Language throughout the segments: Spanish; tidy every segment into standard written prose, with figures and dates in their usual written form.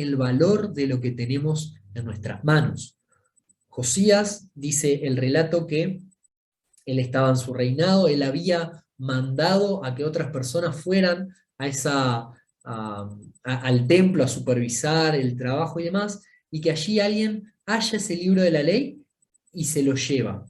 el valor de lo que tenemos en nuestras manos. Josías dice el relato que él estaba en su reinado, él había mandado a que otras personas fueran al templo a supervisar el trabajo y demás, y que allí alguien haya ese libro de la ley y se lo lleva.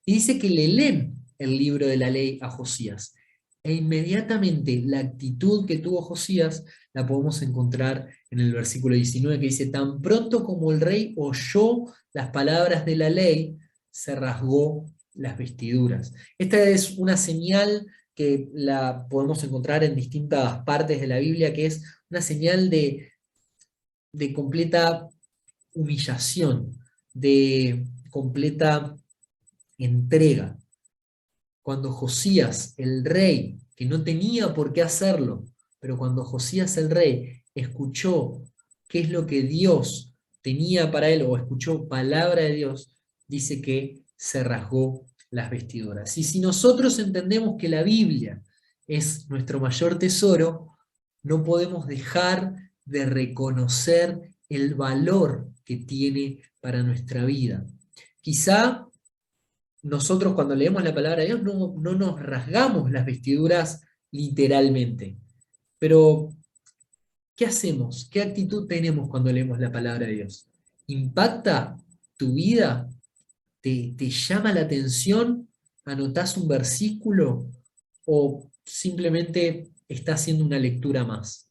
Y dice que le leen el libro de la ley a Josías. E inmediatamente la actitud que tuvo Josías la podemos encontrar en el versículo 19, que dice: tan pronto como el rey oyó las palabras de la ley, se rasgó las vestiduras. Esta es una señal que la podemos encontrar en distintas partes de la Biblia, que es una señal de completa humillación, de completa entrega. Cuando Josías, el rey, que no tenía por qué hacerlo, pero cuando Josías el rey escuchó qué es lo que Dios tenía para él, o escuchó palabra de Dios, dice que se rasgó las vestiduras. Y si nosotros entendemos que la Biblia es nuestro mayor tesoro, no podemos dejar de reconocer el valor que tiene para nuestra vida. Quizá nosotros cuando leemos la palabra de Dios no nos rasgamos las vestiduras literalmente, pero ¿qué hacemos? ¿Qué actitud tenemos cuando leemos la palabra de Dios? ¿Impacta tu vida? ¿Te llama la atención? ¿Anotás un versículo? ¿O simplemente está haciendo una lectura más?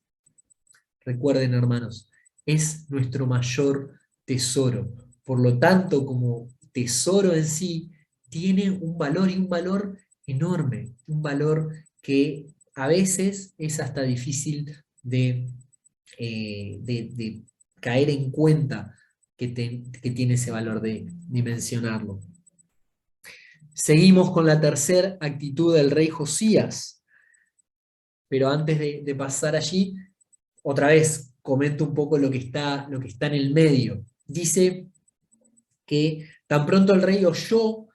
Recuerden, hermanos, es nuestro mayor tesoro. Por lo tanto, como tesoro en sí, tiene un valor, y un valor enorme, un valor que a veces es hasta difícil de caer en cuenta que tiene ese valor, de dimensionarlo. Seguimos con la tercera actitud del rey Josías, pero antes de pasar allí, otra vez comento un poco lo que está en el medio. Dice que tan pronto el rey oyó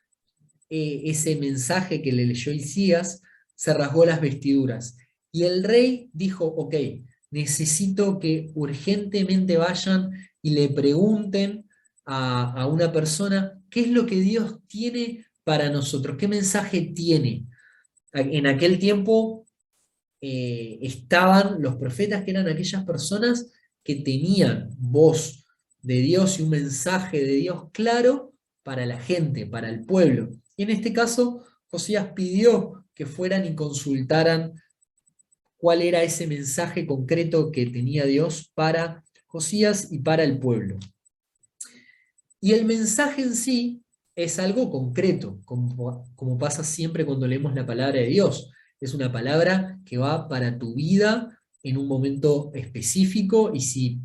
ese mensaje que le leyó Hilcías, se rasgó las vestiduras. Y el rey dijo: ok, necesito que urgentemente vayan y le pregunten a una persona qué es lo que Dios tiene para nosotros, qué mensaje tiene. En aquel tiempo estaban los profetas, que eran aquellas personas que tenían voz de Dios y un mensaje de Dios claro para la gente, para el pueblo. Y en este caso, Josías pidió que fueran y consultaran cuál era ese mensaje concreto que tenía Dios para Josías y para el pueblo. Y el mensaje en sí es algo concreto, como pasa siempre cuando leemos la palabra de Dios. Es una palabra que va para tu vida en un momento específico, y si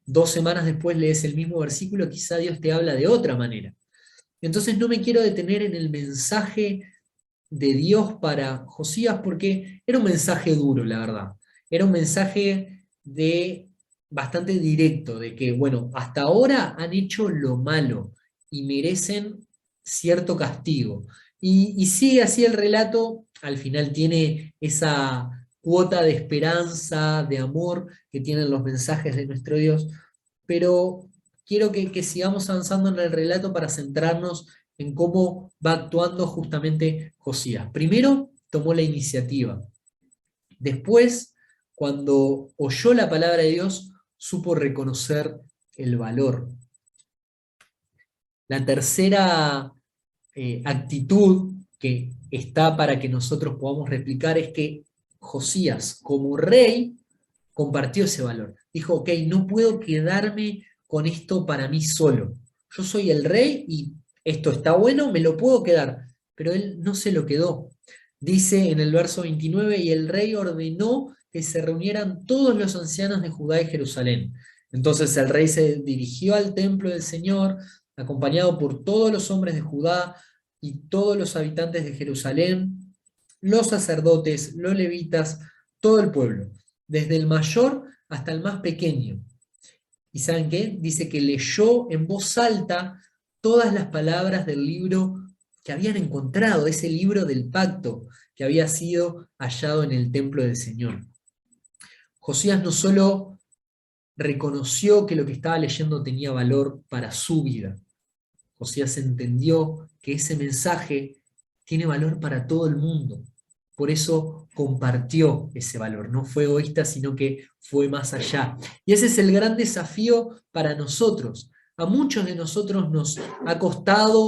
2 semanas después lees el mismo versículo, quizá Dios te habla de otra manera. Entonces no me quiero detener en el mensaje de Dios para Josías, porque era un mensaje duro, la verdad. Era un mensaje bastante directo, de que, bueno, hasta ahora han hecho lo malo y merecen cierto castigo. Y sigue así el relato, al final tiene esa cuota de esperanza, de amor que tienen los mensajes de nuestro Dios, pero quiero que sigamos avanzando en el relato para centrarnos en cómo va actuando justamente Josías. Primero tomó la iniciativa. Después, cuando oyó la palabra de Dios, supo reconocer el valor. La tercera actitud que está para que nosotros podamos replicar es que Josías, como rey, compartió ese valor. Dijo: ok, no puedo quedarme con esto para mí solo. Yo soy el rey y esto está bueno, me lo puedo quedar. Pero él no se lo quedó. Dice en el verso 29, y el rey ordenó que se reunieran todos los ancianos de Judá y Jerusalén. Entonces el rey se dirigió al templo del Señor, acompañado por todos los hombres de Judá y todos los habitantes de Jerusalén, los sacerdotes, los levitas, todo el pueblo, desde el mayor hasta el más pequeño. ¿Y saben qué? Dice que leyó en voz alta todas las palabras del libro que habían encontrado, ese libro del pacto que había sido hallado en el templo del Señor. Josías no solo reconoció que lo que estaba leyendo tenía valor para su vida. Josías entendió que ese mensaje tiene valor para todo el mundo. Por eso compartió ese valor. No fue egoísta, sino que fue más allá. Y ese es el gran desafío para nosotros. A muchos de nosotros nos ha costado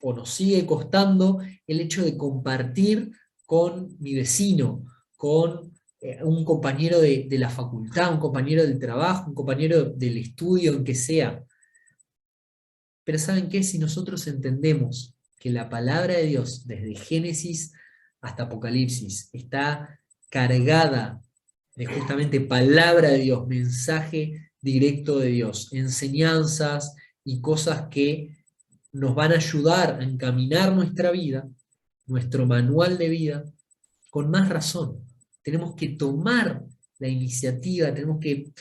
o nos sigue costando el hecho de compartir con mi vecino, con un compañero de la facultad, un compañero del trabajo, un compañero del estudio, en que sea. Pero ¿saben qué? Si nosotros entendemos que la palabra de Dios, desde Génesis hasta Apocalipsis, está cargada de justamente palabra de Dios, mensaje directo de Dios, enseñanzas y cosas que nos van a ayudar a encaminar nuestra vida, nuestro manual de vida, con más razón. Tenemos que tomar la iniciativa, tenemos que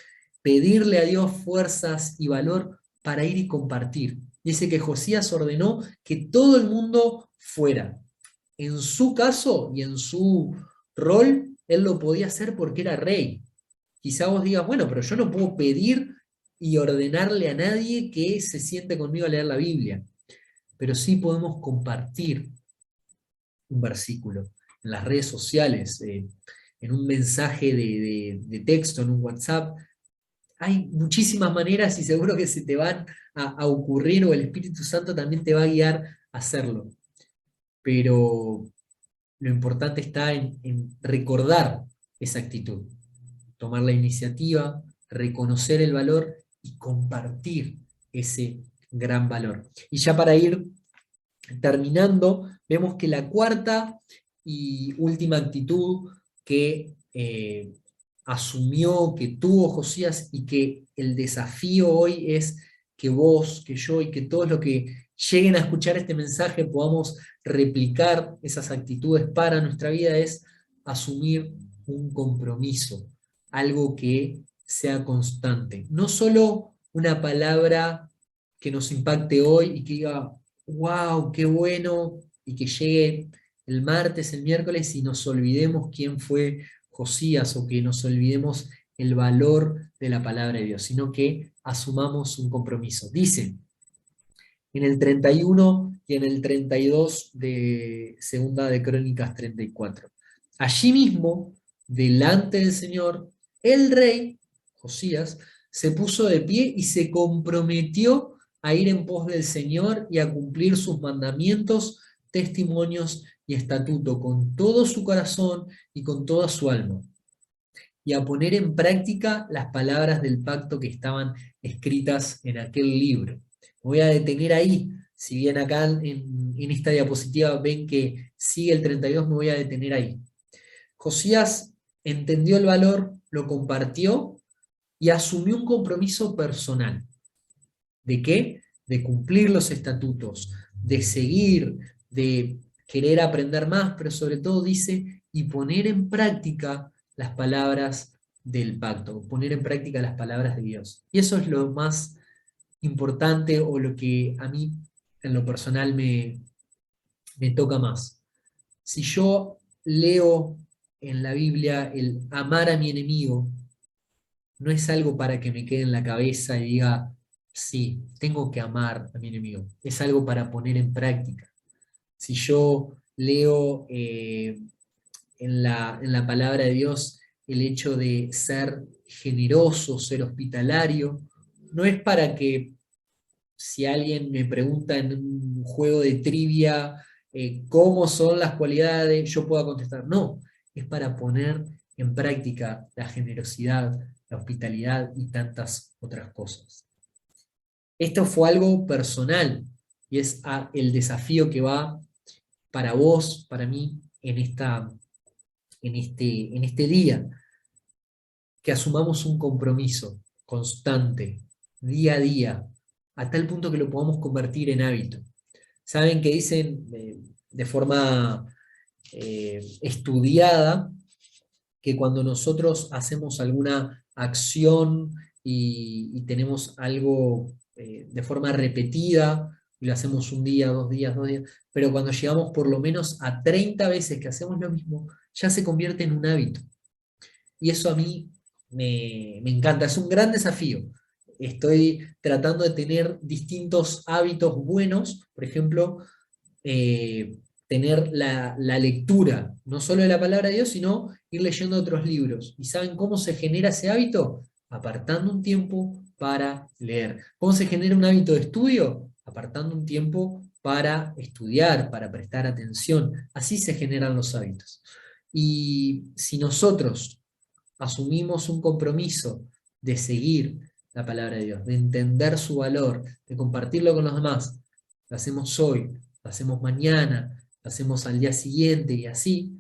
pedirle a Dios fuerzas y valor para ir y compartir. Dice que Josías ordenó que todo el mundo fuera. En su caso y en su rol, él lo podía hacer porque era rey. Quizá vos digas, bueno, pero yo no puedo pedir y ordenarle a nadie que se siente conmigo a leer la Biblia. Pero sí podemos compartir un versículo en las redes sociales, en un mensaje de texto, en un WhatsApp. Hay muchísimas maneras y seguro que se te van a ocurrir, o el Espíritu Santo también te va a guiar a hacerlo. Pero lo importante está en recordar esa actitud, tomar la iniciativa, reconocer el valor y compartir ese gran valor. Y ya para ir terminando, vemos que la cuarta y última actitud que asumió, que tuvo Josías, y que el desafío hoy es que vos, que yo y que todos los que lleguen a escuchar este mensaje podamos replicar esas actitudes para nuestra vida, es asumir un compromiso, algo que sea constante. No solo una palabra que nos impacte hoy y que diga, wow, qué bueno, y que llegue el martes, el miércoles, y nos olvidemos quién fue Josías, o que nos olvidemos el valor de la palabra de Dios, sino que asumamos un compromiso. Dice en el 31 y en el 32 de Segunda de Crónicas 34. Allí mismo, delante del Señor, el rey, Josías, se puso de pie y se comprometió a ir en pos del Señor y a cumplir sus mandamientos, testimonios y estatuto con todo su corazón y con toda su alma, y a poner en práctica las palabras del pacto que estaban escritas en aquel libro. Me voy a detener ahí. Si bien acá en esta diapositiva ven que sigue el 32, me voy a detener ahí. Josías entendió el valor, lo compartió y asumió un compromiso personal. ¿De qué? De cumplir los estatutos, de seguir, de querer aprender más, pero sobre todo dice, y poner en práctica las palabras del pacto, poner en práctica las palabras de Dios. Y eso es lo más importante, o lo que a mí en lo personal me toca más. Si yo leo en la Biblia el amar a mi enemigo, no es algo para que me quede en la cabeza y diga, sí, tengo que amar a mi enemigo. Es algo para poner en práctica. Si yo leo en la palabra de Dios el hecho de ser generoso, ser hospitalario, no es para que, si alguien me pregunta en un juego de trivia cómo son las cualidades, yo pueda contestar. No, es para poner en práctica la generosidad, la hospitalidad y tantas otras cosas. Esto fue algo personal y es el desafío que va para vos, para mí, en este día, que asumamos un compromiso constante, día a día, a tal punto que lo podamos convertir en hábito. Saben que dicen de forma estudiada que cuando nosotros hacemos alguna acción y tenemos algo de forma repetida, y lo hacemos un día, 2 días, 2 días, pero cuando llegamos por lo menos a 30 veces que hacemos lo mismo, ya se convierte en un hábito. Y eso a mí me encanta, es un gran desafío. Estoy tratando de tener distintos hábitos buenos, por ejemplo, tener la lectura, no solo de la palabra de Dios, sino ir leyendo otros libros. ¿Y saben cómo se genera ese hábito? Apartando un tiempo para leer. ¿Cómo se genera un hábito de estudio? Apartando un tiempo para estudiar, para prestar atención. Así se generan los hábitos. Y si nosotros asumimos un compromiso de seguir la palabra de Dios, de entender su valor, de compartirlo con los demás, lo hacemos hoy, lo hacemos mañana, lo hacemos al día siguiente y así,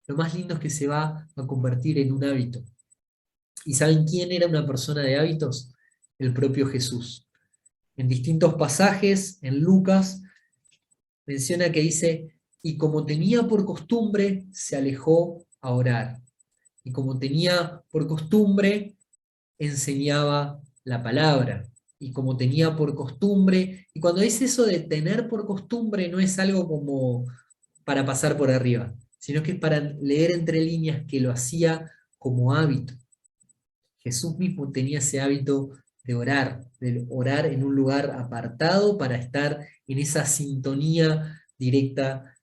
lo más lindo es que se va a convertir en un hábito. ¿Y saben quién era una persona de hábitos? El propio Jesús. En distintos pasajes, en Lucas, menciona que dice, y como tenía por costumbre, se alejó a orar. Y como tenía por costumbre, enseñaba la palabra. Y como tenía por costumbre, y cuando dice eso de tener por costumbre, no es algo como para pasar por arriba, sino que es para leer entre líneas que lo hacía como hábito. Jesús mismo tenía ese hábito de orar en un lugar apartado para estar en esa sintonía directa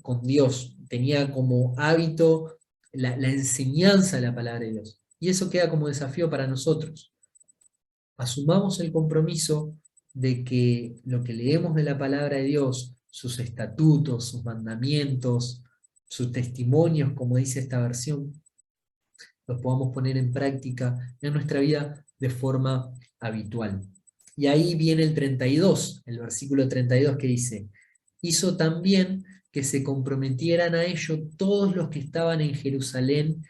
con Dios. Tenía como hábito la enseñanza de la palabra de Dios. Y eso queda como desafío para nosotros. Asumamos el compromiso de que lo que leemos de la palabra de Dios, sus estatutos, sus mandamientos, sus testimonios, como dice esta versión, los podamos poner en práctica en nuestra vida de forma habitual. Y ahí viene el 32, el versículo 32 que dice, hizo también que se comprometieran a ello todos los que estaban en Jerusalén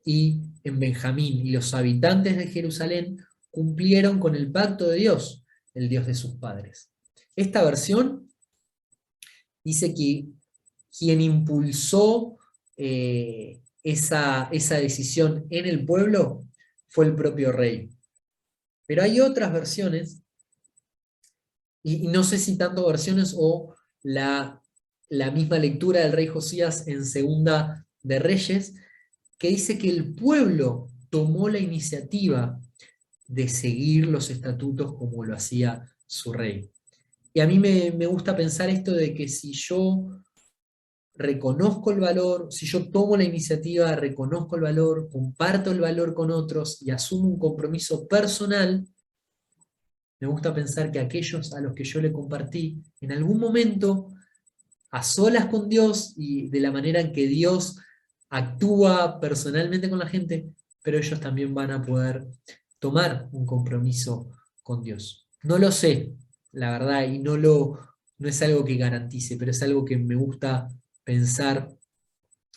y en Benjamín, y los habitantes de Jerusalén cumplieron con el pacto de Dios, el Dios de sus padres. Esta versión dice que quien impulsó esa decisión en el pueblo fue el propio rey. Pero hay otras versiones, y no sé si tanto versiones o la misma lectura del rey Josías en Segunda de Reyes, que dice que el pueblo tomó la iniciativa de seguir los estatutos como lo hacía su rey. Y a mí me gusta pensar esto de que si yo reconozco el valor, si yo tomo la iniciativa, reconozco el valor, comparto el valor con otros y asumo un compromiso personal, me gusta pensar que aquellos a los que yo le compartí, en algún momento, a solas con Dios y de la manera en que Dios actúa personalmente con la gente, pero ellos también van a poder tomar un compromiso con Dios. No lo sé, la verdad, y no es algo que garantice, pero es algo que me gusta pensar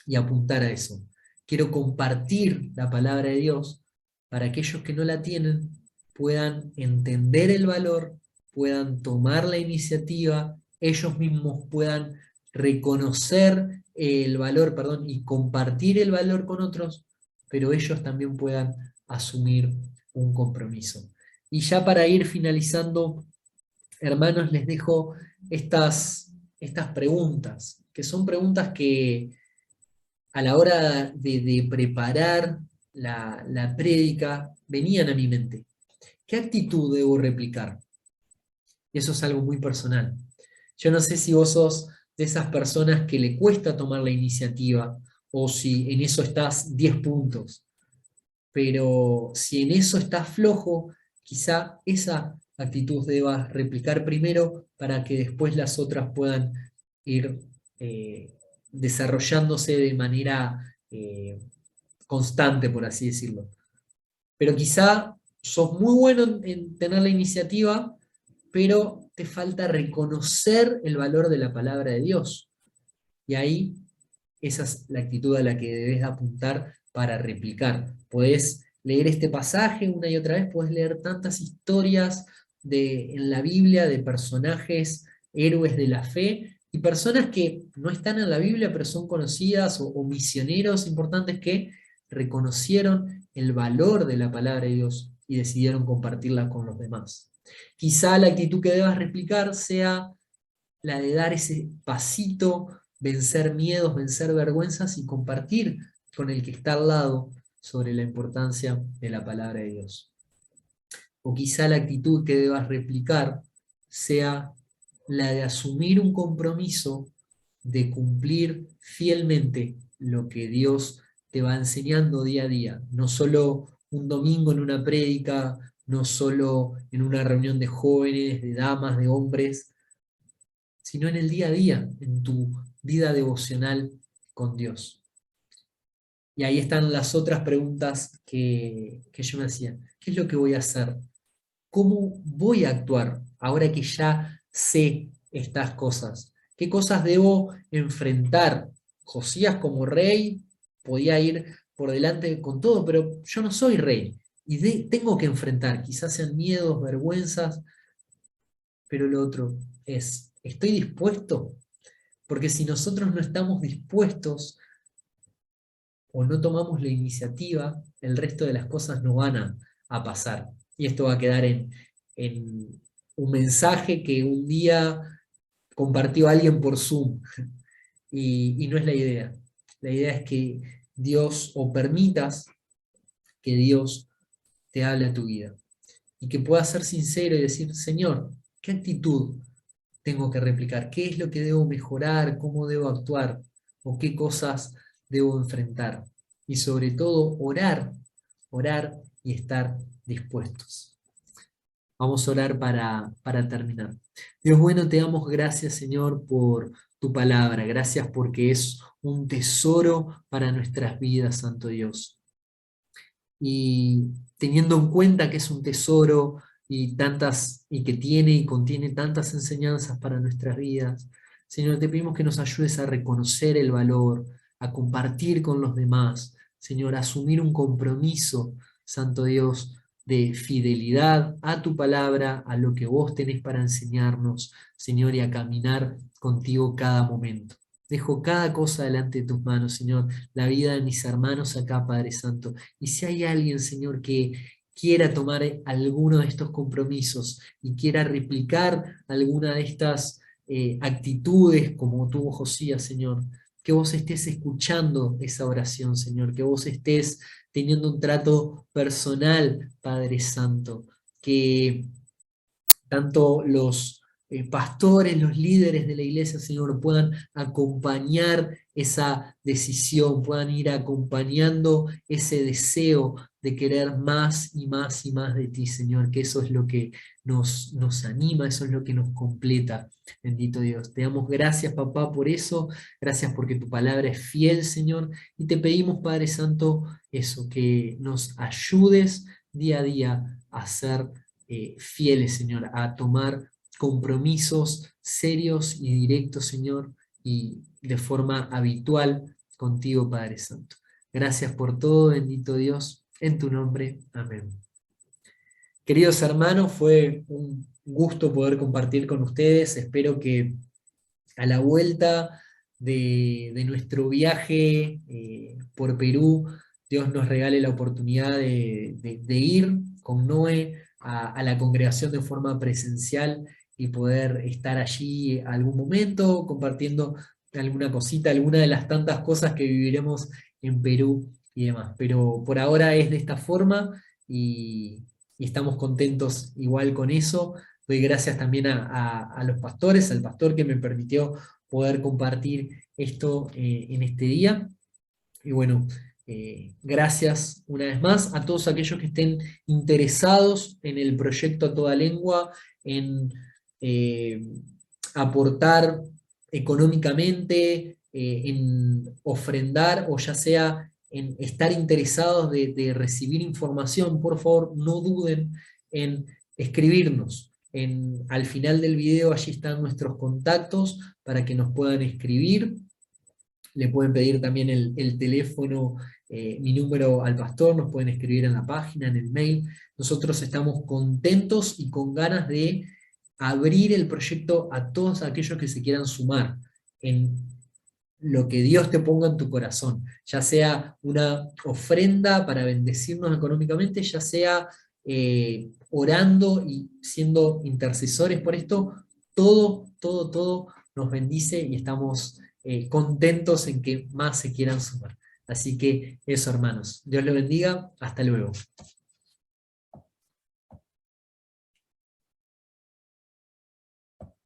y apuntar a eso. Quiero compartir la palabra de Dios para aquellos que no la tienen puedan entender el valor, puedan tomar la iniciativa, ellos mismos puedan reconocer el valor, perdón, y compartir el valor con otros, pero ellos también puedan asumir un compromiso. Y ya para ir finalizando, hermanos, les dejo estas preguntas, que son preguntas que a la hora de preparar la prédica venían a mi mente. ¿Qué actitud debo replicar? Y eso es algo muy personal. Yo no sé si vos sos de esas personas que le cuesta tomar la iniciativa o si en eso estás 10 puntos. Pero si en eso estás flojo, quizá esa actitud debas replicar primero para que después las otras puedan ir desarrollándose de manera constante, por así decirlo. Pero quizá sos muy bueno en tener la iniciativa, pero te falta reconocer el valor de la palabra de Dios. Y ahí esa es la actitud a la que debes apuntar para replicar. Podés leer este pasaje una y otra vez, podés leer tantas historias en la Biblia de personajes, héroes de la fe, y personas que no están en la Biblia, pero son conocidas, o misioneros importantes que reconocieron el valor de la palabra de Dios y decidieron compartirla con los demás. Quizá la actitud que debas replicar sea la de dar ese pasito, vencer miedos, vencer vergüenzas y compartir con el que está al lado sobre la importancia de la palabra de Dios. O quizá la actitud que debas replicar sea la de asumir un compromiso de cumplir fielmente lo que Dios te va enseñando día a día, no solo un domingo en una prédica, no solo en una reunión de jóvenes, de damas, de hombres, sino en el día a día, en tu vida devocional con Dios. Y ahí están las otras preguntas que yo me hacía. ¿Qué es lo que voy a hacer? ¿Cómo voy a actuar ahora que ya sé estas cosas? ¿Qué cosas debo enfrentar? Josías como rey podía ir por delante con todo, pero yo no soy rey y tengo que enfrentar, quizás sean miedos, vergüenzas, pero lo otro es, ¿estoy dispuesto? Porque si nosotros no estamos dispuestos o no tomamos la iniciativa, el resto de las cosas no van a pasar. Y esto va a quedar en un mensaje que un día compartió alguien por Zoom. Y no es la idea. La idea es que Dios, o permitas que Dios te hable a tu vida. Y que puedas ser sincero y decir, Señor, ¿qué actitud tengo que replicar? ¿Qué es lo que debo mejorar? ¿Cómo debo actuar? ¿O qué cosas debo enfrentar? Y sobre todo, orar y estar dispuestos. Vamos a orar para terminar. Dios bueno, te damos gracias, Señor, por tu palabra. Gracias porque es un tesoro para nuestras vidas, Santo Dios. Y teniendo en cuenta que es un tesoro y que tiene y contiene tantas enseñanzas para nuestras vidas, Señor, te pedimos que nos ayudes a reconocer el valor, a compartir con los demás, Señor, a asumir un compromiso, Santo Dios, de fidelidad a tu palabra, a lo que vos tenés para enseñarnos, Señor, y a caminar contigo cada momento. Dejo cada cosa delante de tus manos, Señor, la vida de mis hermanos acá, Padre Santo. Y si hay alguien, Señor, que quiera tomar alguno de estos compromisos y quiera replicar alguna de estas actitudes como tuvo Josías, Señor, que vos estés escuchando esa oración, Señor, que vos estés teniendo un trato personal, Padre Santo, que tanto los pastores, los líderes de la iglesia, Señor, puedan acompañar esa decisión, puedan ir acompañando ese deseo de querer más y más y más de ti, Señor, que eso es lo que nos anima, eso es lo que nos completa, bendito Dios. Te damos gracias, papá, por eso, gracias porque tu palabra es fiel, Señor, y te pedimos, Padre Santo, eso, que nos ayudes día a día a ser fieles, Señor, a tomar compromisos serios y directos, Señor, y de forma habitual contigo, Padre Santo. Gracias por todo, bendito Dios, en tu nombre. Amén. Queridos hermanos, fue un gusto poder compartir con ustedes. Espero que a la vuelta de nuestro viaje por Perú, Dios nos regale la oportunidad de ir con Noé a la congregación de forma presencial y poder estar allí algún momento compartiendo alguna cosita, alguna de las tantas cosas que viviremos en Perú y demás. Pero por ahora es de esta forma y estamos contentos igual con eso. Doy gracias también a los pastores, al pastor que me permitió poder compartir esto en este día. Y bueno, gracias una vez más a todos aquellos que estén interesados en el proyecto A Toda Lengua, en eh, aportar económicamente, en ofrendar o ya sea en estar interesados de recibir información. Por favor, no duden en escribirnos. Al final del video allí están nuestros contactos para que nos puedan escribir. Le pueden pedir también el teléfono, mi número al pastor, nos pueden escribir en la página, en el mail. Nosotros estamos contentos y con ganas de abrir el proyecto a todos aquellos que se quieran sumar en lo que Dios te ponga en tu corazón, ya sea una ofrenda para bendecirnos económicamente, ya sea orando y siendo intercesores por esto, todo nos bendice y estamos contentos en que más se quieran sumar. Así que eso, hermanos. Dios los bendiga. Hasta luego.